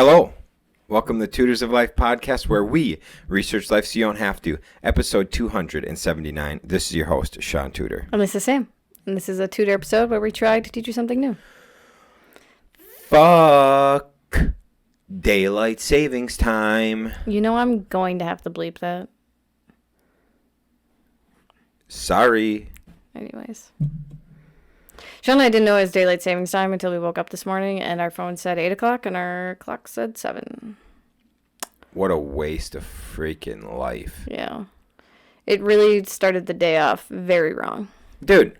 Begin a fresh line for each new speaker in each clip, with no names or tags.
Hello. Welcome to Tutors of Life podcast, where we research life so you don't have to. Episode 279. This is your host, Shaun Tutor.
And this is Sam. And this is a Tutor episode where we try to teach you something new.
Fuck daylight savings time.
You know I'm going to have to bleep that.
Sorry.
Anyways. Sean and I didn't know it was daylight savings time until we woke up this morning and our phone said 8 o'clock and our clock said 7.
What a waste of freaking life.
Yeah. It really started the day off very wrong.
Dude,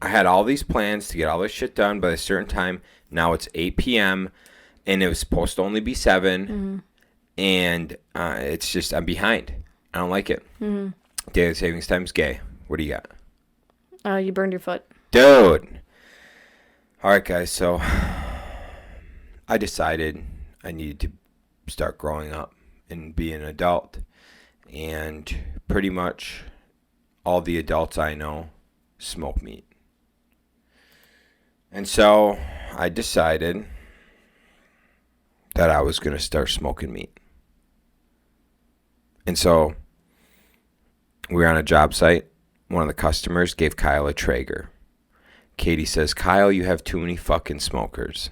I had all these plans to get all this shit done by a certain time. Now it's 8 p.m. and it was supposed to only be 7.
Mm-hmm.
And it's just, I'm behind. I don't like it.
Mm-hmm.
Daylight savings time's gay. What do you got?
You burned your foot.
Dude. All right, guys. So I decided I needed to start growing up and be an adult. And pretty much all the adults I know smoke meat. And so I decided that I was going to start smoking meat. And so we were on a job site. One of the customers gave Kyle a Traeger. Katie says, "Kyle, you have too many fucking smokers."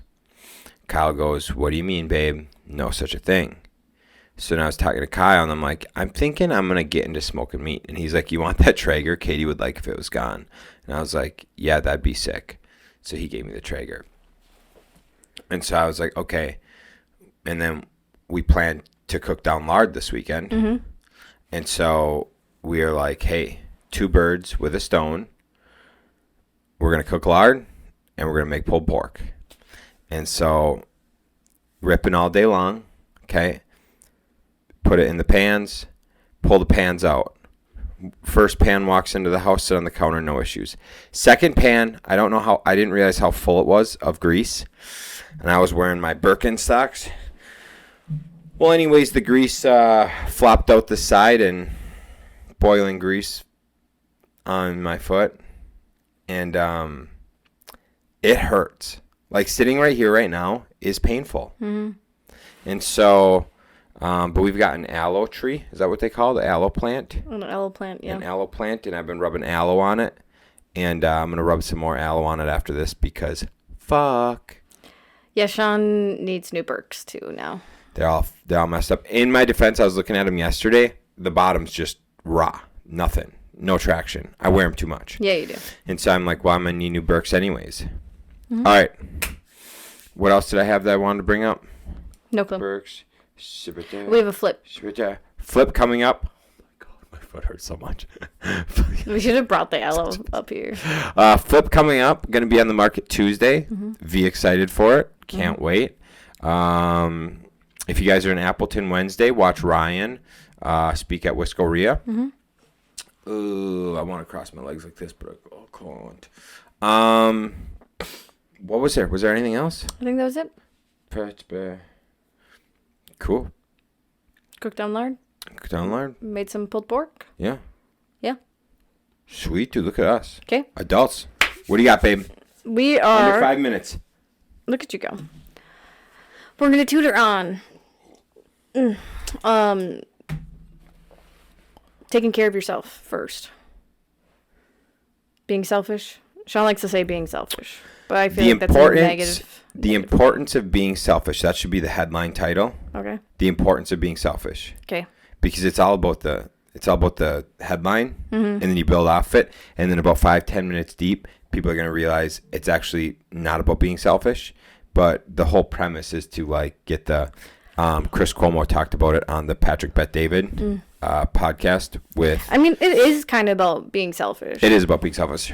Kyle goes, "What do you mean, babe? No such a thing." So now I was talking to Kyle, and I'm like, I'm thinking I'm going to get into smoking meat. And he's like, "You want that Traeger? Katie would like if it was gone." And I was like, "Yeah, that'd be sick." So he gave me the Traeger. And so I was like, okay. And then we planned to cook down lard this weekend.
Mm-hmm.
And so we are like, hey, 2 birds with a stone. We're going to cook lard, and we're going to make pulled pork. And so ripping all day long, okay, put it in the pans, pull the pans out. First pan walks into the house, sit on the counter, no issues. Second pan, I didn't realize how full it was of grease. And I was wearing my Birkenstocks. Well, anyways, the grease flopped out the side and boiling grease on my foot. And it hurts. Like sitting right here right now is painful.
Mm-hmm. And
so, but we've got an aloe tree. Is that what they call it? The aloe plant?
An aloe plant, yeah.
An aloe plant, and I've been rubbing aloe on it. And I'm going to rub some more aloe on it after this because fuck.
Yeah, Sean needs new Birks too now.
They're all messed up. In my defense, I was looking at them yesterday. The bottom's just raw. Nothing. No traction. I wear them too much.
Yeah, you do.
And so I'm like, well, I'm going to need new Birks anyways.
Mm-hmm.
All right. What else did I have that I wanted to bring up?
No clue.
Birks.
We have a flip.
Flip coming up. Oh my God, my foot hurts so much.
We should have brought the aloe up here.
Flip coming up. Going to be on the market Tuesday.
Mm-hmm.
Be excited for it. Can't wait. If you guys are in Appleton Wednesday, watch Ryan speak at Wiscoria.
Mm-hmm.
Ooh, I want to cross my legs like this, but I can't. What was there? Was there anything else?
I think that was it.
Cool.
Cooked down lard. Made some pulled pork.
Yeah.
Yeah.
Sweet, dude. Look at us.
Okay.
Adults. What do you got, babe?
We are...
Under 5 minutes.
Look at you go. We're going to tutor on... taking care of yourself first. Being selfish. Sean likes to say being selfish, but I feel like that's a negative.
The importance of being selfish. That should be the headline title.
Okay.
The importance of being selfish.
Okay.
Because it's all about the headline,
mm-hmm.
and then you build off it, and then about 5-10 minutes deep, people are going to realize it's actually not about being selfish, but the whole premise is to like get the Chris Cuomo talked about it on the Patrick Bet David podcast with.
I mean, it is kind of about being selfish.
It is about being selfish.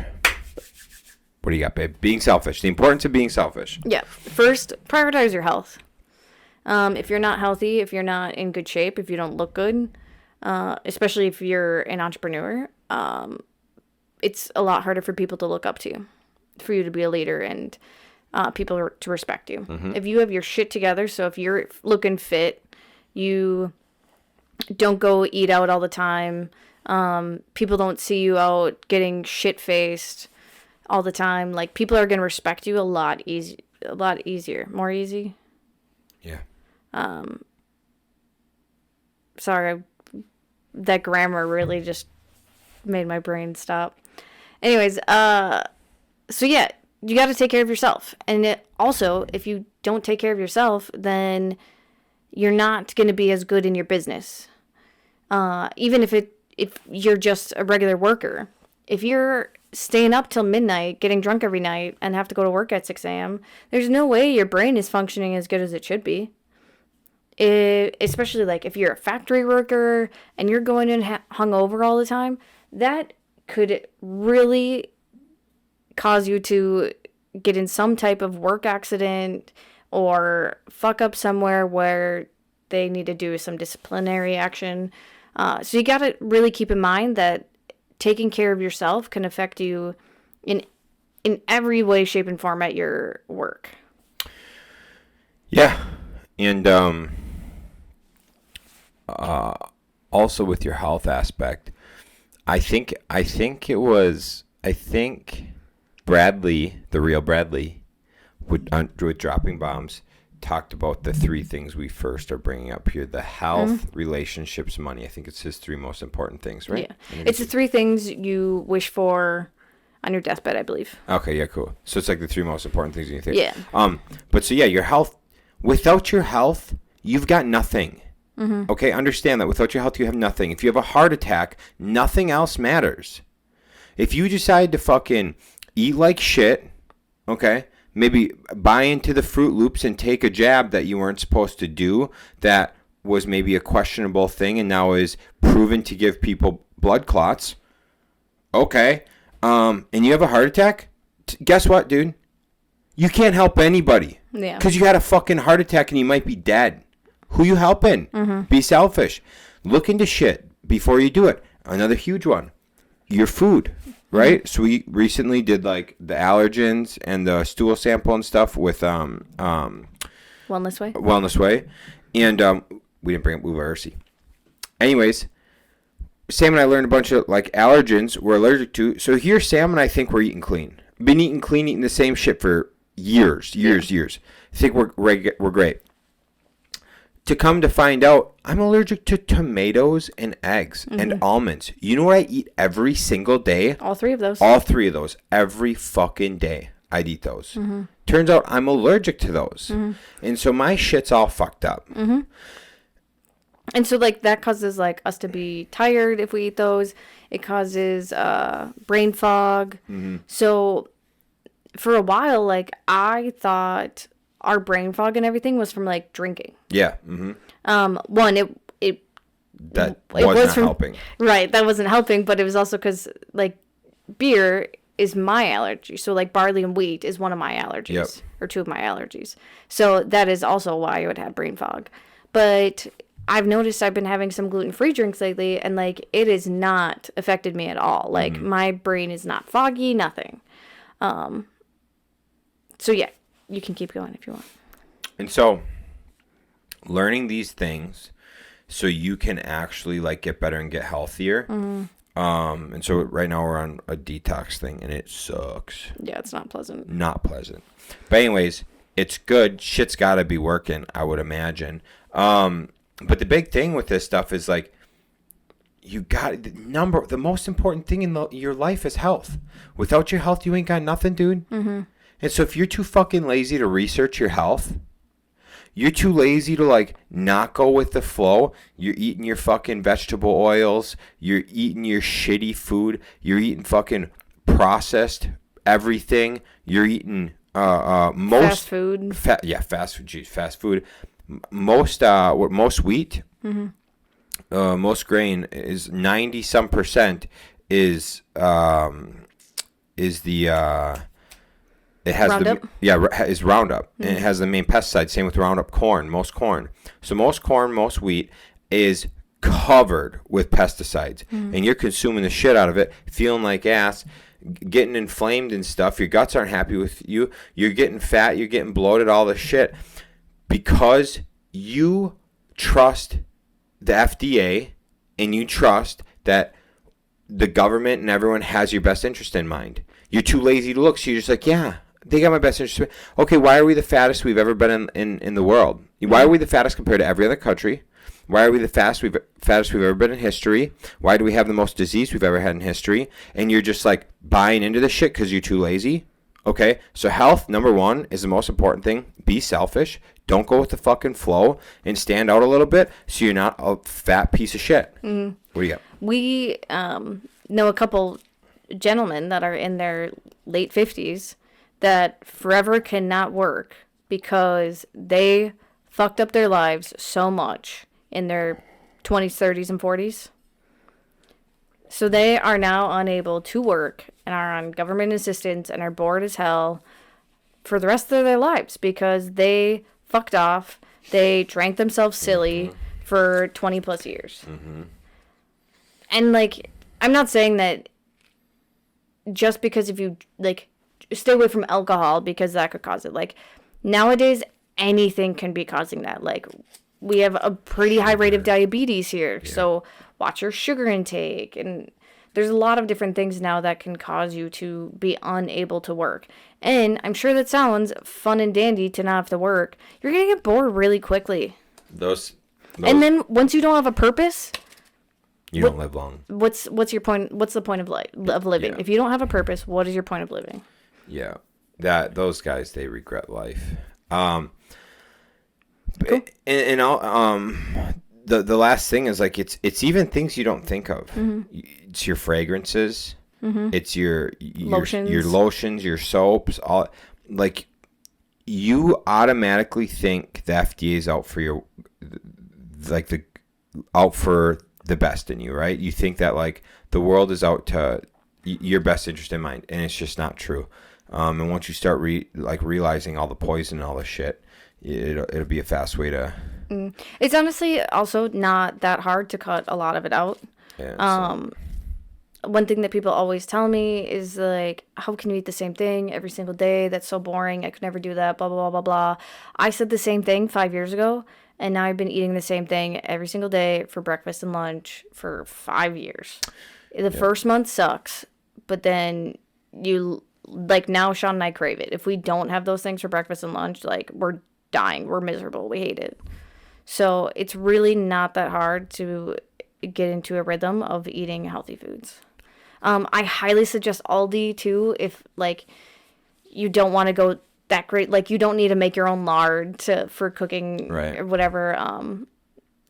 What do you got, babe? Being selfish. The importance of being selfish.
Yeah. First, prioritize your health. If you're not healthy, if you're not in good shape, if you don't look good, especially if you're an entrepreneur, it's a lot harder for people to look up to you, for you to be a leader and people to respect you. Mm-hmm. If you have your shit together, so if you're looking fit, you don't go eat out all the time. People don't see you out getting shit-faced all the time. Like, people are going to respect you a lot easier. More easy?
Yeah.
Sorry, that grammar really just made my brain stop. Anyways, so yeah, you got to take care of yourself. And also, if you don't take care of yourself, then you're not going to be as good in your business. Even if you're just a regular worker. If you're staying up till midnight, getting drunk every night, and have to go to work at 6 a.m., there's no way your brain is functioning as good as it should be. Especially like if you're a factory worker and you're going in hungover all the time, that could really cause you to get in some type of work accident or fuck up somewhere where they need to do some disciplinary action. So you got to really keep in mind that taking care of yourself can affect you in every way, shape, and form at your work.
Yeah. And also with your health aspect, I think Bradley, the real Bradley, with Dropping Bombs, talked about the three things we first are bringing up here: the health, relationships, money. I think it's his three most important things, right?
Yeah, it's the three things you wish for on your deathbed, I believe.
Okay, yeah, cool. So it's like the three most important things you think.
Yeah.
But so yeah, your health. Without your health, you've got nothing. Mm-hmm. Okay, understand that. Without your health, you have nothing. If you have a heart attack, nothing else matters. If you decide to fucking eat like shit, okay, maybe buy into the Fruit Loops and take a jab that you weren't supposed to do, that was maybe a questionable thing and now is proven to give people blood clots, okay, and you have a heart attack, guess what, dude? You can't help anybody.
Yeah.
Because you had a fucking heart attack and you might be dead. Who you helping? Mm-hmm. Be selfish. Look into shit before you do it. Another huge one. Your food, right? Mm-hmm. So we recently did like the allergens and the stool sample and stuff with
Wellness Way.
Wellness Way. And we didn't bring up Uva Ursi. Anyways, Sam and I learned a bunch of like allergens we're allergic to. So here Sam and I think we're eating clean. Been eating clean, eating the same shit for years. Think we're great. To come to find out, I'm allergic to tomatoes and eggs and almonds. You know what I eat every single day?
All three of those.
Every fucking day. I'd eat those. Mm-hmm. Turns out I'm allergic to those. Mm-hmm. And so my shit's all fucked up.
Mm-hmm. And so like that causes like us to be tired if we eat those. It causes brain fog. Mm-hmm. So for a while, like I thought our brain fog and everything was from like drinking.
Yeah. Mm-hmm.
One,
that wasn't helping.
Right, that wasn't helping, but it was also because like beer is my allergy. So like barley and wheat is one of my allergies, or two of my allergies. So that is also why I would have brain fog. But I've noticed I've been having some gluten-free drinks lately, and like it has not affected me at all. Like my brain is not foggy, nothing. So yeah, you can keep going if you want. And
so learning these things so you can actually like get better and get healthier. Mm-hmm. And so right now we're on a detox thing and it sucks.
Yeah, it's not pleasant.
Not pleasant. But anyways, it's good. Shit's got to be working, I would imagine. But the big thing with this stuff is like you got the most important thing in your life is health. Without your health, you ain't got nothing, dude. Mm-hmm. And so if you're too fucking lazy to research your health, you're too lazy to like not go with the flow, you're eating your fucking vegetable oils, you're eating your shitty food, you're eating fucking processed everything, you're eating
fast food.
Fast food. Geez, fast food. Most wheat, most grain is 90% is the it has
Roundup?
Is Roundup, and it has the main pesticide. Same with Roundup corn. Most corn. So most wheat is covered with pesticides, and you're consuming the shit out of it, feeling like ass, getting inflamed and stuff. Your guts aren't happy with you. You're getting fat. You're getting bloated. All this shit because you trust the FDA and you trust that the government and everyone has your best interest in mind. You're too lazy to look, so you're just like, yeah. They got my best interest. Okay, why are we the fattest we've ever been in the world? Why are we the fattest compared to every other country? Why are we the fattest we've ever been in history? Why do we have the most disease we've ever had in history? And you're just like buying into this shit because you're too lazy? Okay, so health, number one, is the most important thing. Be selfish. Don't go with the fucking flow and stand out a little bit so you're not a fat piece of shit. Mm-hmm. What do you got?
We know a couple gentlemen that are in their late 50s that forever cannot work because they fucked up their lives so much in their 20s, 30s, and 40s. So they are now unable to work and are on government assistance and are bored as hell for the rest of their lives because they fucked off. They drank themselves silly for 20 plus years. And like, I'm not saying that just because if you like stay away from alcohol because that could cause it. Like nowadays, anything can be causing that. Like we have a pretty high rate of diabetes here. Yeah. So watch your sugar intake. And there's a lot of different things now that can cause you to be unable to work. And I'm sure that sounds fun and dandy to not have to work. You're going to get bored really quickly.
Those.
And then once you don't have a purpose,
you don't live long.
What's your point? What's the point of living? Yeah. If you don't have a purpose, what is your point of living?
Yeah. Those guys, they regret life.
Cool.
And the last thing is like it's even things you don't think of. It's your fragrances. It's your lotions, your soaps. All like you automatically think the FDA is out for the best in you, right? You think that like the world is out to your best interest in mind, and it's just not true. And once you start realizing all the poison and all the shit, it'll be a fast way to.
It's honestly also not that hard to cut a lot of it out. Yeah, one thing that people always tell me is like, how can you eat the same thing every single day? That's so boring. I could never do that. Blah, blah, blah, blah, blah. I said the same thing 5 years ago, and now I've been eating the same thing every single day for breakfast and lunch for 5 years. The first month sucks, but then like now Shaun and I crave it. If we don't have those things for breakfast and lunch, like we're dying. We're miserable. We hate it. So it's really not that hard to get into a rhythm of eating healthy foods. I highly suggest Aldi too if like you don't want to go that great. Like you don't need to make your own lard for cooking or whatever.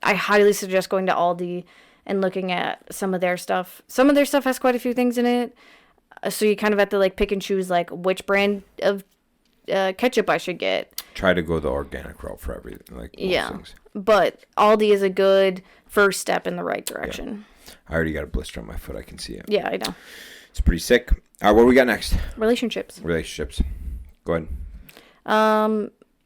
I highly suggest going to Aldi and looking at some of their stuff. Some of their stuff has quite a few things in it. So you kind of have to like pick and choose like which brand of ketchup I should get.
Try to go the organic route for everything. Like most things.
But Aldi is a good first step in the right direction.
Yeah. I already got a blister on my foot. I can see it.
Yeah, I know.
It's pretty sick. All right, what do we got next?
Relationships.
Go ahead.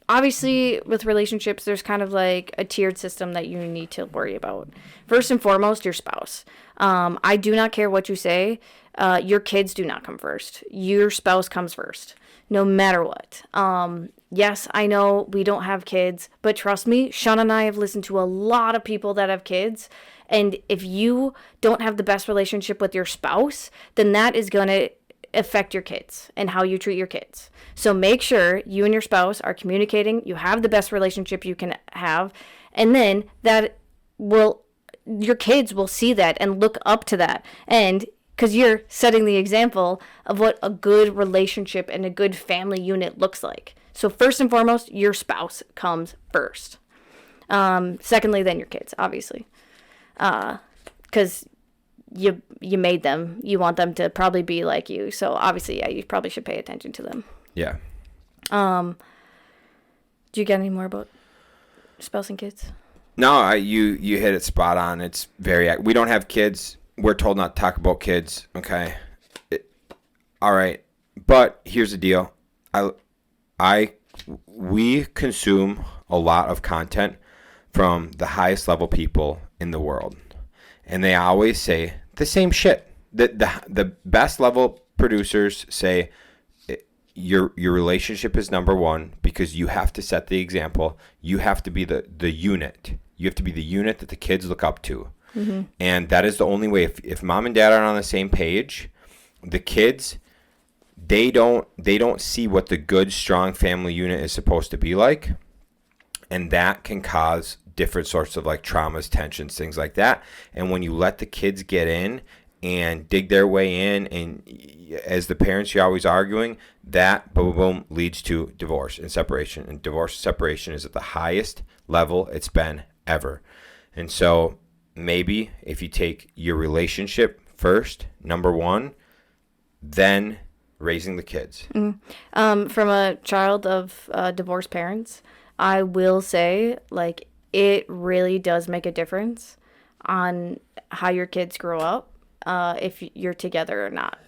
Obviously, with relationships, there's kind of like a tiered system that you need to worry about. First and foremost, your spouse. I do not care what you say. Your kids do not come first. Your spouse comes first, no matter what. Yes, I know we don't have kids, but trust me, Shaun and I have listened to a lot of people that have kids. And if you don't have the best relationship with your spouse, then that is going to affect your kids and how you treat your kids. So make sure you and your spouse are communicating, you have the best relationship you can have, and then your kids will see that and look up to that. And because you're setting the example of what a good relationship and a good family unit looks like. So first and foremost, your spouse comes first. Secondly, then your kids, obviously. Because you made them. You want them to probably be like you. So obviously, yeah, you probably should pay attention to them.
Yeah.
Do you get any more about spouse and kids?
No, you hit it spot on. It's we don't have kids. We're told not to talk about kids. Okay. All right. But here's the deal. We consume a lot of content from the highest level people in the world. And they always say the same shit. The best level producers say your relationship is number one because you have to set the example. You have to be the unit. You have to be the unit that the kids look up to. Mm-hmm. And that is the only way. If mom and dad aren't on the same page, the kids they don't see what the good, strong family unit is supposed to be like, and that can cause different sorts of like traumas, tensions, things like that. And when you let the kids get in and dig their way in, and as the parents, you're always arguing, that boom, boom, leads to divorce and separation. And divorce and separation is at the highest level it's been ever. And so maybe if you take your relationship first, number one, then raising the kids.
From a child of divorced parents, I will say, like, it really does make a difference on how your kids grow up, if you're together or not.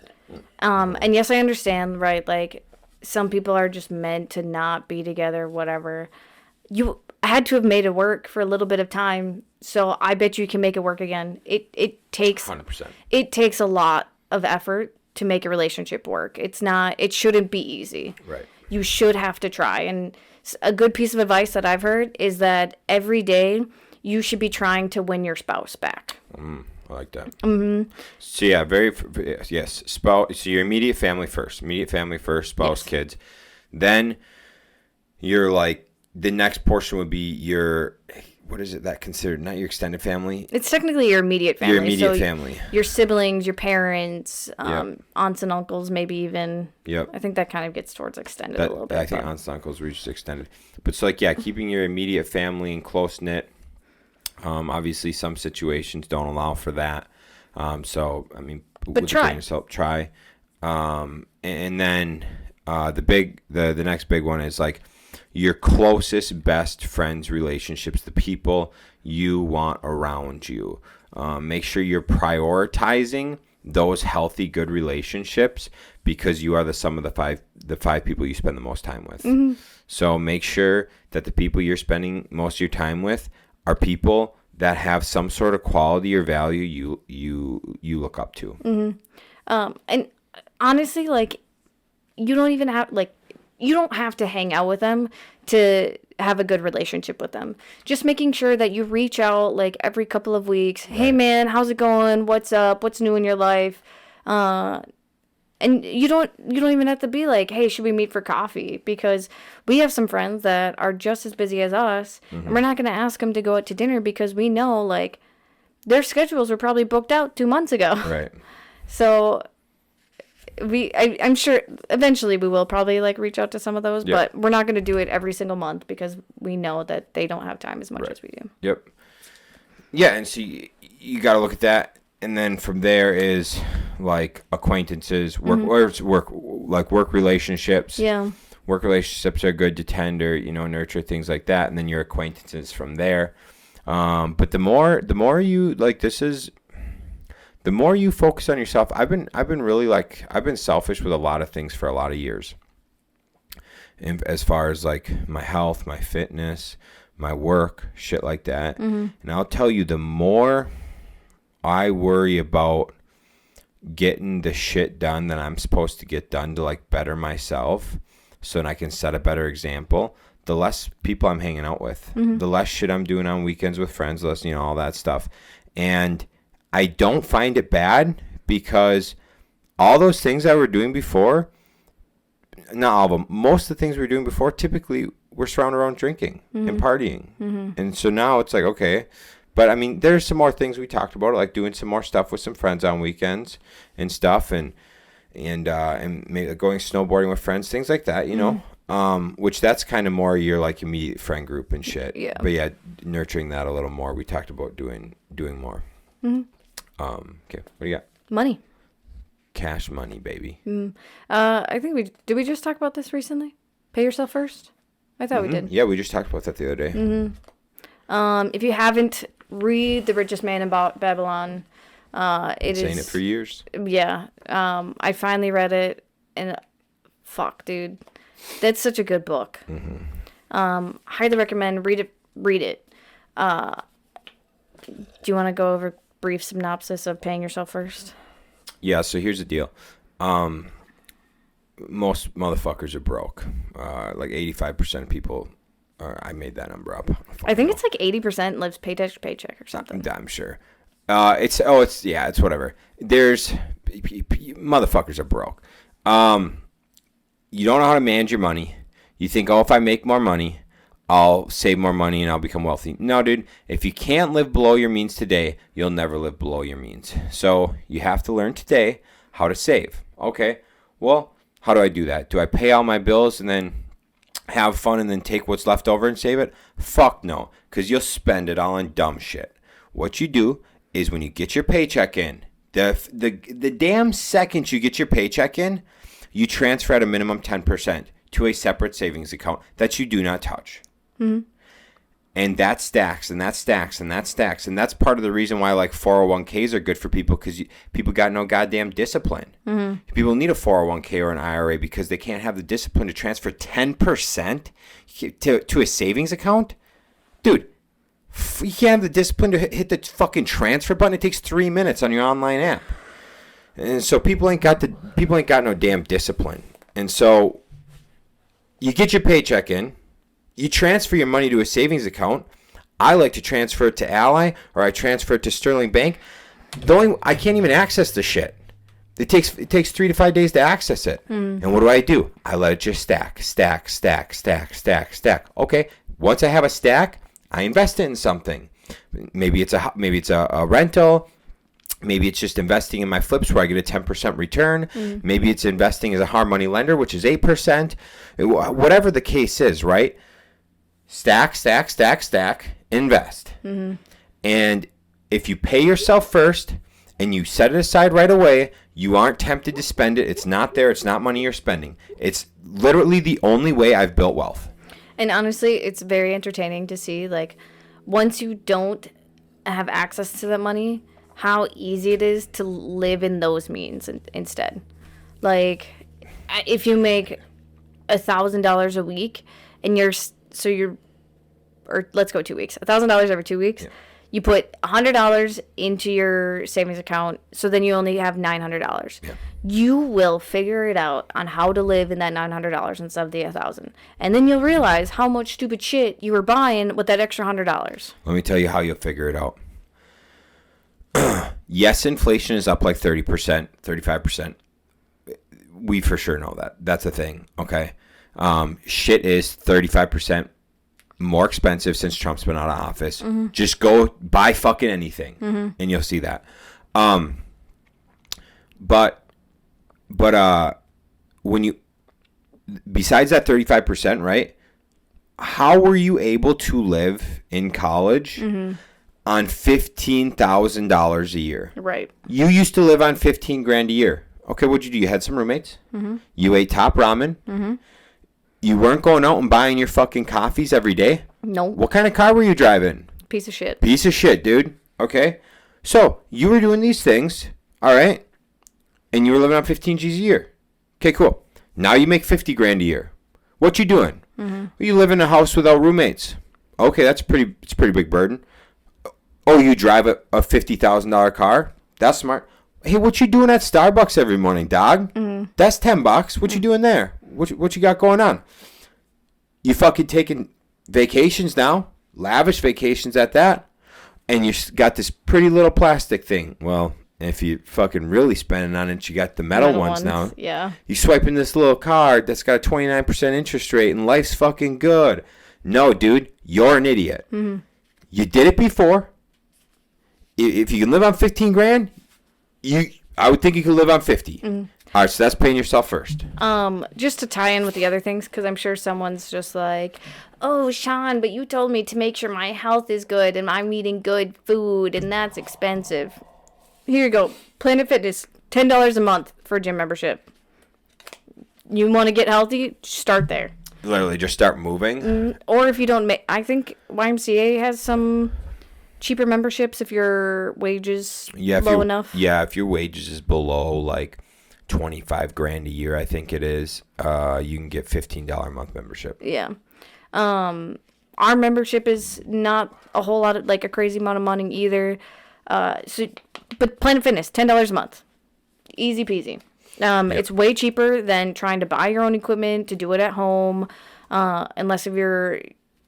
And yes, I understand, right? Like, some people are just meant to not be together, whatever. You had to have made it work for a little bit of time, so I bet you can make it work again. It takes
100%.
It takes a lot of effort to make a relationship work. It shouldn't be easy.
Right.
You should have to try. And a good piece of advice that I've heard is that every day you should be trying to win your spouse back.
I like that. So yeah, yes, spouse. So your immediate family first, spouse,
Yes.
kids. Then you're like, the next portion would be your, what is it that considered? Not your extended family.
It's technically your immediate family.
Your immediate
so
family.
Your siblings, your parents,
Yep.
aunts and uncles, maybe even.
Yep.
I think that kind of gets towards extended a little bit.
I think aunts and uncles reached extended. But so like, yeah, keeping your immediate family and close knit. Obviously some situations don't allow for that. So I mean,
But
with
try.
a grain of salt, try. And then the next big one is like your closest best friends relationships, the people you want around you. Make sure you're prioritizing those healthy, good relationships, because you are the sum of the five people you spend the most time with. So make sure that the people you're spending most of your time with are people that have some sort of quality or value you look up to.
And honestly, like, you don't have to hang out with them to have a good relationship with them. Just making sure that you reach out like every couple of weeks. Hey man, how's it going? What's up? What's new in your life? And you don't even have to be like, hey, should we meet for coffee? Because we have some friends that are just as busy as us, and we're not going to ask them to go out to dinner because we know, like, their schedules were probably booked out 2 months ago.
Right.
So I'm sure eventually we will probably like reach out to some of those,
Yep.
but we're not going to do it every single month because we know that they don't have time as much as we do.
Yep. Yeah, and so you got to look at that. And then from there is like acquaintances, work relationships.
Yeah.
Work relationships are good to tender, nurture, things like that. And then your acquaintances from there. But the more you like, the more you focus on yourself. I've been selfish with a lot of things for a lot of years. And as far as like my health, my fitness, my work, shit like that. And I'll tell you, the more I worry about getting the shit done that I'm supposed to get done to like better myself so that I can set a better example, the less people I'm hanging out with, the less shit I'm doing on weekends with friends, less, all that stuff. And I don't find it bad, because all those things I were doing before, not all of them, most of the things we were doing before, typically we're surrounded around drinking and partying. And so now it's like, okay. But I mean, there's some more things we talked about, like doing some more stuff with some friends on weekends and stuff, and maybe going snowboarding with friends, things like that, which that's kind of more your like immediate friend group and shit.
Yeah.
But yeah, nurturing that a little more. We talked about doing more. Okay, what do you got?
Money.
Cash money, baby.
I think did we just talk about this recently? Pay yourself first? I thought we did.
Yeah, we just talked about that the other day.
If you haven't, read The Richest Man in Babylon. It is
Saying it for years.
Yeah. I finally read it, and fuck, dude, that's such a good book. Highly recommend. Read it. Do you want to go over a brief synopsis of Paying Yourself First?
Yeah, so here's the deal. Most motherfuckers are broke. Like 85% of people I made that number up.
I think it's like 80% lives paycheck to paycheck or something.
I'm sure. It's whatever. There's motherfuckers are broke. You don't know how to manage your money. You think, oh, if I make more money, I'll save more money and I'll become wealthy. No, dude. If you can't live below your means today, you'll never live below your means. So you have to learn today how to save. Okay. Well, how do I do that? Do I pay all my bills and then have fun and then take what's left over and save it? Fuck no. Because you'll spend it all on dumb shit. What you do is when you get your paycheck in, the damn second you get your paycheck in, you transfer at a minimum 10% to a separate savings account that you do not touch. Mm-hmm. And that stacks, and that stacks, and that stacks. And that's part of the reason why, like, 401ks are good for people, because people got no goddamn discipline. Mm-hmm. People need a 401k or an IRA because they can't have the discipline to transfer 10% to a savings account. Dude, you can't have the discipline to hit the fucking transfer button. It takes 3 minutes on your online app. And so people ain't got no damn discipline. And so you get your paycheck in, you transfer your money to a savings account. I like to transfer it to Ally, or I transfer it to Sterling Bank. I can't even access the shit. It takes 3 to 5 days to access it. And what do? I let it just stack. Okay, once I have a stack, I invest it in something. Maybe it's a rental. Maybe it's just investing in my flips where I get a 10% return. Maybe it's investing as a hard money lender, which is 8%. Whatever the case is, right? Stack, invest. And if you pay yourself first and you set it aside right away, you aren't tempted to spend it. It's not there. It's not money you're spending. It's literally the only way I've built wealth. And
honestly, it's very entertaining to see, like, once you don't have access to that money, how easy it is to live in those means instead. Like, if you make $1,000 a week and or let's go 2 weeks, $1,000 every 2 weeks, you put $100 into your savings account, so then you only have $900. Yeah. You will figure it out on how to live in that $900 instead of the $1,000, and then you'll realize how much stupid shit you were buying with that extra $100.
Let me tell you how you'll figure it out. Yes, inflation is up like 30%, 35%. We for sure know that. That's a thing, okay? Shit is 35% more expensive since Trump's been out of office. Just go buy fucking anything, and you'll see that. But when you, besides that 35%, right? How were you able to live in college on $15,000 a year?
Right.
You used to live on $15,000 a year. Okay, what'd you do? You had some roommates. You ate top ramen. You weren't going out and buying your fucking coffees every day?
No.
What kind of car were you driving?
Piece of shit.
Piece of shit, dude. Okay? So, you were doing these things, all right? And you were living on 15 G's a year. Okay, cool. Now you make 50 grand a year. What you doing? You live in a house without roommates. Okay, it's a pretty big burden. Oh, you drive a $50,000 car? That's smart. Hey, what you doing at Starbucks every morning, dog? That's $10. What you doing there? What you got going on? You fucking taking vacations now, lavish vacations at that, and you got this pretty little plastic thing. Well, if you fucking really spending on it, you got the metal ones now.
Yeah.
You swiping this little card that's got a 29% interest rate, and life's fucking good. No, dude, you're an idiot. You did it before. If you can live on 15 grand, I would think you could live on 50. All right, so that's paying yourself first.
Just to tie in with the other things, because I'm sure someone's just like, oh, Shaun, but you told me to make sure my health is good and I'm eating good food, and that's expensive. Here you go. Planet Fitness, $10 a month for a gym membership. You want to get healthy? Start there.
Literally, just start moving.
Or if you don't make, I think YMCA has some cheaper memberships if your wages low enough.
Yeah, if your wages is below like 25 grand a year, I think it is, you can get $15 a month membership.
Yeah. Our membership is not a whole lot of, like, a crazy amount of money either. But Planet Fitness, $10 a month. Easy peasy. Yep. It's way cheaper than trying to buy your own equipment to do it at home. Unless if you're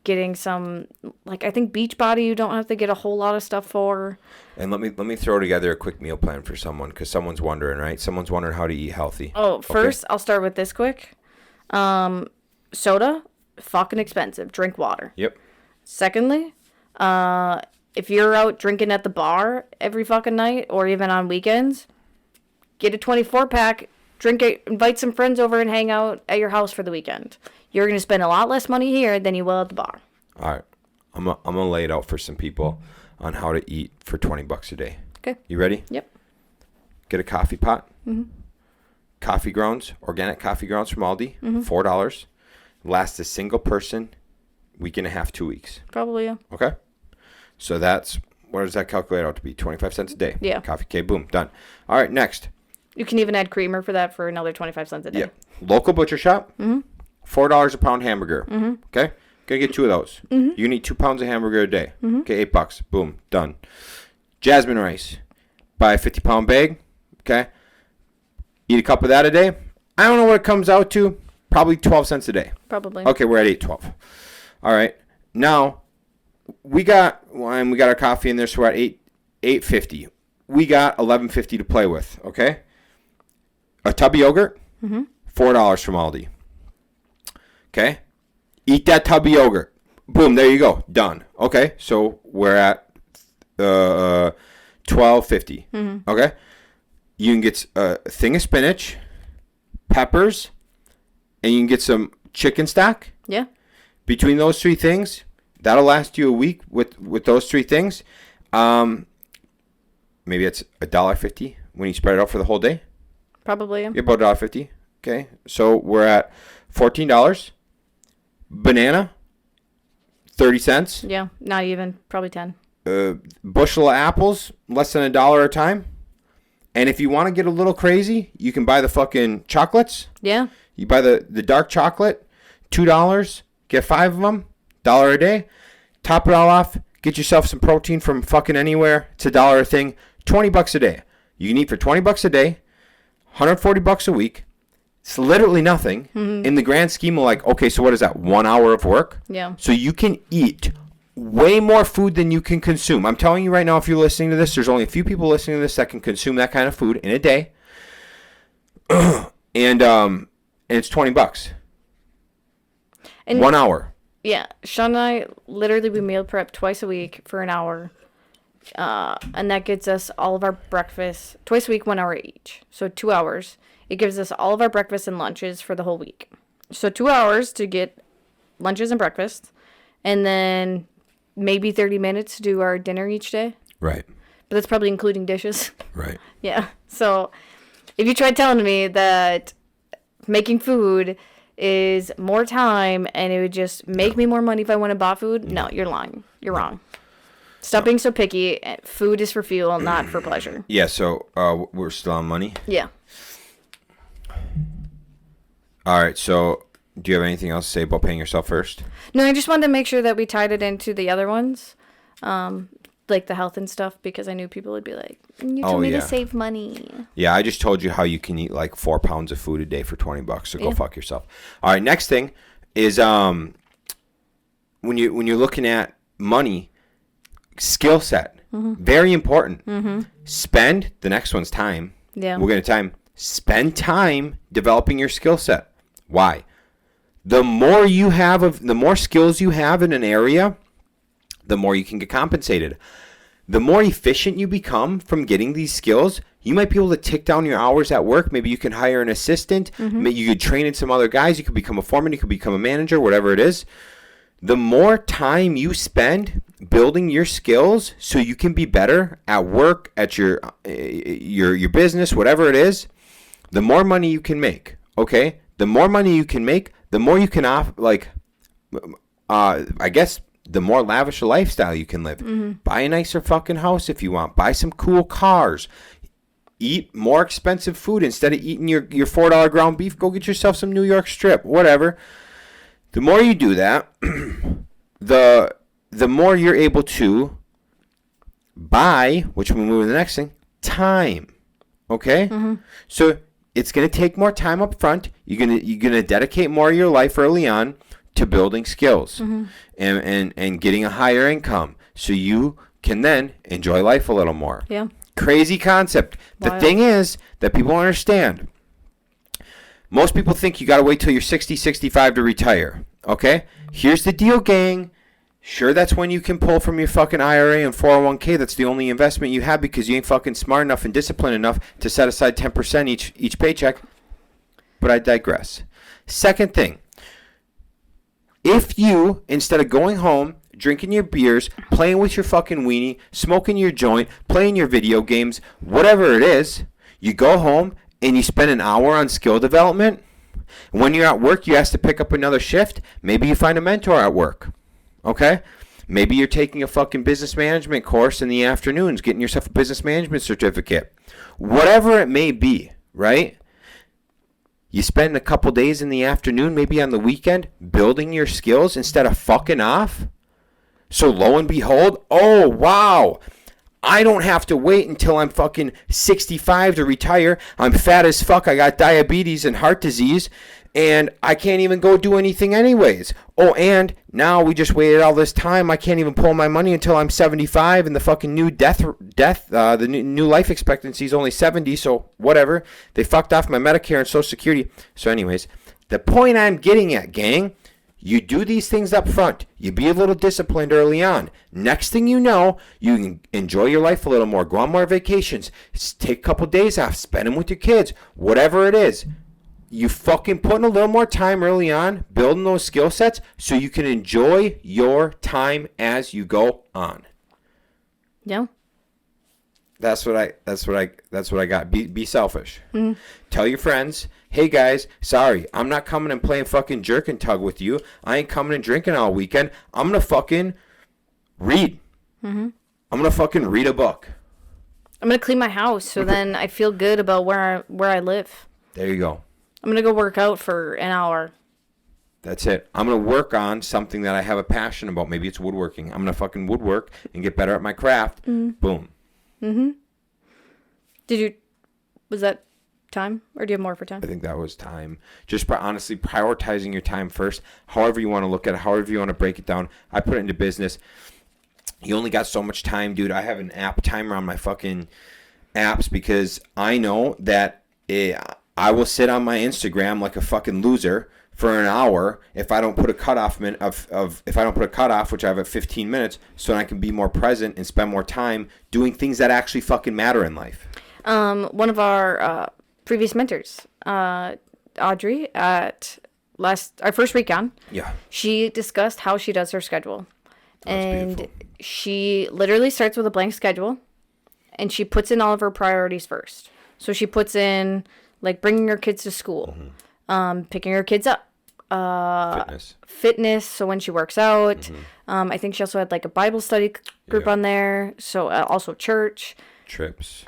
getting some, like, I think Beachbody you don't have to get a whole lot of stuff for.
And let me throw together a quick meal plan for someone, because someone's wondering, right? Someone's wondering how to eat healthy.
Oh, first, I'll start with this quick. Soda, fucking expensive. Drink water.
Yep.
Secondly, if you're out drinking at the bar every fucking night or even on weekends, get a 24-pack, drink it, invite some friends over and hang out at your house for the weekend. You're going to spend a lot less money here than you will at the bar.
All right. I'm gonna lay it out for some people on how to eat for $20 a day.
Okay.
You ready?
Yep.
Get a coffee pot.
Mm-hmm.
Coffee grounds, organic coffee grounds from Aldi,
Mm-hmm.
$4. Lasts a single person week and a half, 2 weeks.
Probably, yeah.
Okay. So that's, what does that calculate out to be? 25 cents a day.
Yeah.
Coffee, okay, boom, done. All right, next.
You can even add creamer for that for another 25 cents a day.
Yep. Local butcher shop.
Mm-hmm.
$4 a pound hamburger.
Mm-hmm.
Okay. Gonna get 2 of those.
Mm-hmm.
You can eat 2 pounds of hamburger a day.
Mm-hmm.
Okay, $8. Boom, done. Jasmine rice. Buy a 50-pound bag. Okay. Eat a cup of that a day. I don't know what it comes out to. Probably 12 cents a day.
Probably.
Okay, we're at 8.12. All right. Now we got our coffee in there, so we're at 8.50. We got 11.50 to play with. Okay. A tub of yogurt.
Mm-hmm.
$4 from Aldi. Okay. Eat that tub of yogurt. Boom. There you go. Done. Okay. So we're at $12.50.
Mm-hmm.
Okay. You can get a thing of spinach, peppers, and you can get some chicken stock.
Yeah.
Between those 3 things, that'll last you a week with those 3 things. Maybe it's $1.50 when you spread it out for the whole day.
Probably, yeah.
You're about $1.50. Okay. So we're at $14. Banana, 30 cents.
Yeah, not even. Probably 10.
Bushel of apples, less than $1 a time. And if you want to get a little crazy, you can buy the fucking chocolates.
Yeah.
You buy the dark chocolate, $2, get 5 of them, $1 a day. Top it all off, get yourself some protein from fucking anywhere. It's $1 a thing, $20 a day. You can eat for $20 a day, $140 a week. It's literally nothing in the grand scheme of, like, okay, so what is that, 1 hour of work?
Yeah.
So you can eat way more food than you can consume. I'm telling you right now, if you're listening to this, there's only a few people listening to this that can consume that kind of food in a day. And it's $20.
And
1 hour.
yeah, Sean and I literally we meal prep twice a week for an hour. And that gets us all of our breakfast twice a week, 1 hour each. So 2 hours. It gives us all of our breakfast and lunches for the whole week. So 2 hours to get lunches and breakfast. And then maybe 30 minutes to do our dinner each day.
Right.
But that's probably including dishes.
Right.
Yeah. So if you tried telling me that making food is more time and it would just make me more money if I went and bought food, no, you're lying. You're wrong. Stop being so picky. Food is for fuel, not for pleasure.
Yeah, so we're still on money.
Yeah.
All right, so do you have anything else to say about paying yourself first?
No, I just wanted to make sure that we tied it into the other ones, like the health and stuff, because I knew people would be like, you told me to save money.
Yeah, I just told you how you can eat like 4 pounds of food a day for $20, so go
Yeah.
fuck yourself. All right, next thing is when you're looking at money, skill set. Mm-hmm. Very important. Mm-hmm. Spend, the next one's time.
Yeah.
We're going to time. Spend time developing your skill set. Why? The more you have the more skills you have in an area, the more you can get compensated. The more efficient you become from getting these skills, you might be able to tick down your hours at work. Maybe you can hire an assistant. Mm-hmm. Maybe you could train in some other guys. You could become a foreman. You could become a manager, whatever it is. The more time you spend building your skills so you can be better at work, at your business, whatever it is, the more money you can make. Okay? The more money you can make, the more you can I guess the more lavish a lifestyle you can live. Mm-hmm. Buy a nicer fucking house if you want. Buy some cool cars. Eat more expensive food instead of eating your $4 ground beef. Go get yourself some New York strip, whatever. The more you do that, the more you're able to buy, which we'll move to the next thing, time. Okay? Mm-hmm. So it's going to take more time up front. You're going to dedicate more of your life early on to building skills and getting a higher income so you can then enjoy life a little more.
Yeah.
Crazy concept. The thing is that people understand. Most people think you got to wait till you're 60, 65 to retire. Okay? Here's the deal, gang. Sure, that's when you can pull from your fucking IRA and 401k. That's the only investment you have because you ain't fucking smart enough and disciplined enough to set aside 10% each paycheck. But I digress. Second thing. If you, instead of going home, drinking your beers, playing with your fucking weenie, smoking your joint, playing your video games, whatever it is, you go home and you spend an hour on skill development. When you're at work, you ask to pick up another shift. Maybe you find a mentor at work. Okay? Maybe you're taking a fucking business management course in the afternoons, getting yourself a business management certificate. Whatever it may be, right? You spend a couple days in the afternoon, maybe on the weekend, building your skills instead of fucking off. So lo and behold, oh, wow. I don't have to wait until I'm fucking 65 to retire. I'm fat as fuck. I got diabetes and heart disease. And I can't even go do anything anyways. Oh, and now we just waited all this time. I can't even pull my money until I'm 75, and the fucking new the new life expectancy is only 70. So whatever. They fucked off my Medicare and Social Security. So anyways, the point I'm getting at, gang, you do these things up front. You be a little disciplined early on. Next thing you know, you can enjoy your life a little more. Go on more vacations. Take a couple days off. Spend them with your kids. Whatever it is. You fucking put in a little more time early on, building those skill sets so you can enjoy your time as you go on.
Yeah.
That's what I got. Be selfish. Mm-hmm. Tell your friends, hey guys, sorry, I'm not coming and playing fucking jerk and tug with you. I ain't coming and drinking all weekend. I'm gonna fucking read. Mm-hmm. I'm gonna fucking read a book.
I'm gonna clean my house so then I feel good about where I live.
There you go.
I'm going to go work out for an hour.
That's it. I'm going to work on something that I have a passion about. Maybe it's woodworking. I'm going to fucking woodwork and get better at my craft. Mm-hmm. Boom.
Mm-hmm. Was that time? Or do you have more for time?
I think that was time. Just honestly prioritizing your time first. However you want to look at it. However you want to break it down. I put it into business. You only got so much time, dude. I have an app timer on my fucking apps because I know that I will sit on my Instagram like a fucking loser for an hour if I don't put a cutoff which I have at 15 minutes, so I can be more present and spend more time doing things that actually fucking matter in life.
One of our previous mentors, Audrey, at our first week on, she discussed how she does her schedule. And beautiful. She literally starts with a blank schedule, and she puts in all of her priorities first. So she puts in like bringing her kids to school, picking her kids up, fitness. So when she works out, I think she also had like a Bible study group on there. So also church,
trips,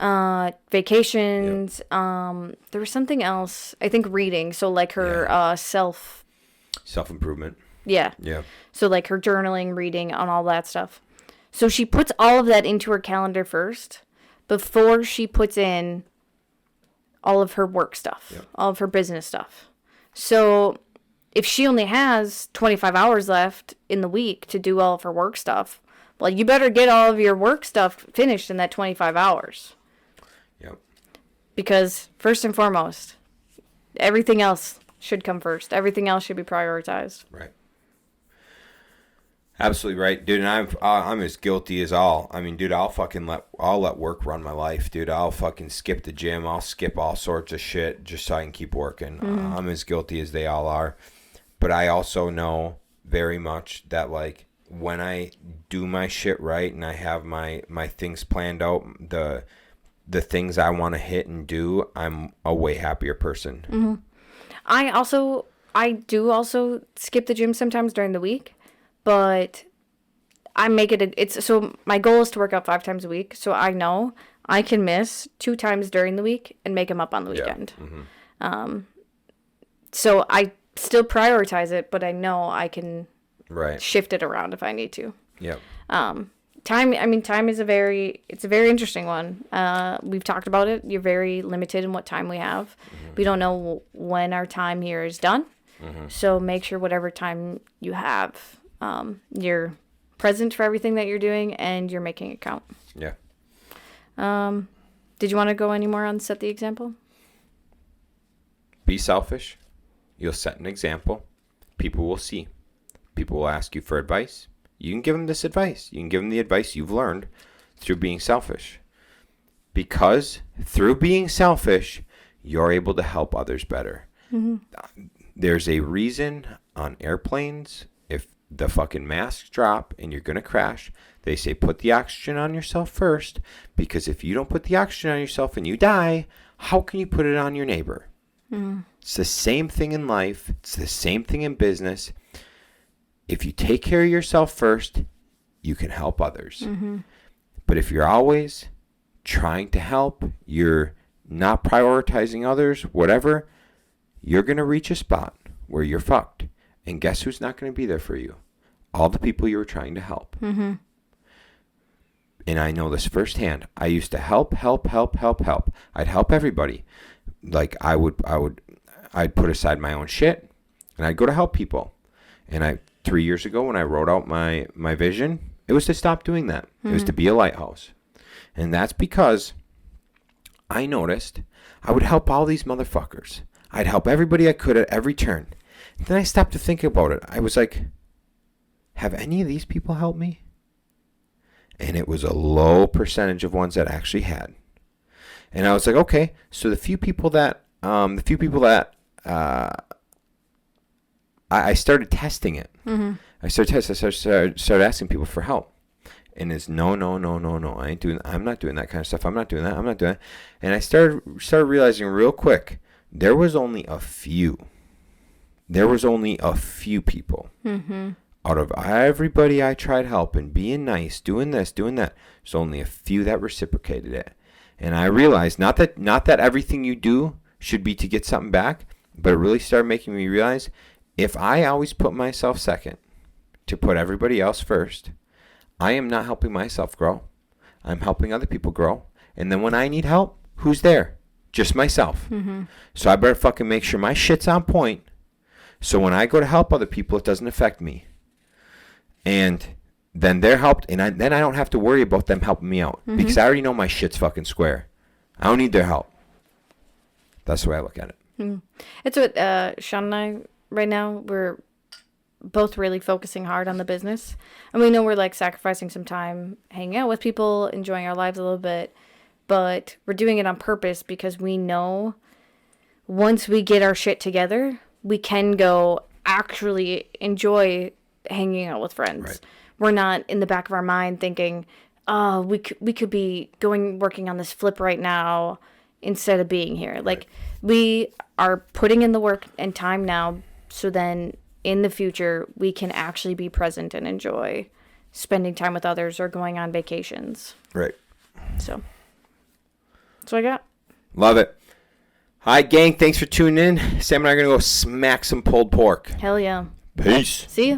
vacations. There was something else. I think reading. So like her self
improvement.
Yeah.
Yeah.
So like her journaling, reading, and all that stuff. So she puts all of that into her calendar first before she puts in all of her work stuff, all of her business stuff. So if she only has 25 hours left in the week to do all of her work stuff, well, you better get all of your work stuff finished in that 25 hours.
Yep.
Because first and foremost, everything else should come first. Everything else should be prioritized.
Right. Absolutely right, dude. And I'm as guilty as all. I mean, dude, I'll let work run my life, dude. I'll fucking skip the gym. I'll skip all sorts of shit just so I can keep working. Mm-hmm. I'm as guilty as they all are. But I also know very much that like when I do my shit right and I have my things planned out, the things I want to hit and do, I'm a way happier person.
Mm-hmm. I do also skip the gym sometimes during the week. But I make it so my goal is to work out 5 times a week. So I know I can miss 2 times during the week and make them up on the weekend. Mm-hmm. So I still prioritize it, but I know I can shift it around if I need to.
Yeah.
Time is a very interesting one. We've talked about it. You're very limited in what time we have. Mm-hmm. We don't know when our time here is done. So make sure whatever time you have, you're present for everything that you're doing and you're making it count.
Yeah.
Did you want to go any more on set the example?
Be selfish. You'll set an example. People will see. People will ask you for advice. You can give them this advice. You can give them the advice you've learned through being selfish. Because through being selfish, you're able to help others better. There's a reason on airplanes, if the fucking masks drop and you're going to crash, they say put the oxygen on yourself first, because if you don't put the oxygen on yourself and you die, how can you put it on your neighbor? It's the same thing in life. It's the same thing in business. If you take care of yourself first, you can help others. But if you're always trying to help, you're not prioritizing others, whatever, you're going to reach a spot where you're fucked. And guess who's not going to be there for you? All the people you were trying to help. And I know this firsthand. I used to help. I'd help everybody. Like I'd put aside my own shit and I'd go to help people. And 3 years ago when I wrote out my vision, it was to stop doing that. It was to be a lighthouse. And that's because I noticed I would help all these motherfuckers. I'd help everybody I could at every turn. And then I stopped to think about it. I was like, have any of these people helped me? And it was a low percentage of ones that actually had. And I was like, okay, so the few people that I started testing it. I started asking people for help. And it's no. I'm not doing that kind of stuff. I'm not doing that. And I started realizing real quick, there was only a few people out of everybody I tried helping, being nice, doing this, doing that. There's only a few that reciprocated it. And I realized not that everything you do should be to get something back, but it really started making me realize if I always put myself second to put everybody else first, I am not helping myself grow. I'm helping other people grow. And then when I need help, who's there? Just myself. So I better fucking make sure my shit's on point. So when I go to help other people, it doesn't affect me. And then they're helped, and then I don't have to worry about them helping me out. Because I already know my shit's fucking square. I don't need their help. That's the way I look at it.
It's what Shaun and I, right now, we're both really focusing hard on the business. And we know we're like sacrificing some time hanging out with people, enjoying our lives a little bit. But we're doing it on purpose because we know once we get our shit together, we can go actually enjoy hanging out with friends.
Right.
We're not in the back of our mind thinking, oh, we could be working on this flip right now instead of being here. Like, we are putting in the work and time now, so then in the future we can actually be present and enjoy spending time with others or going on vacations.
Right.
So that's what I got.
Love it. Hi, gang. Thanks for tuning in. Sam and I are going to go smack some pulled pork.
Hell yeah.
Peace.
See ya.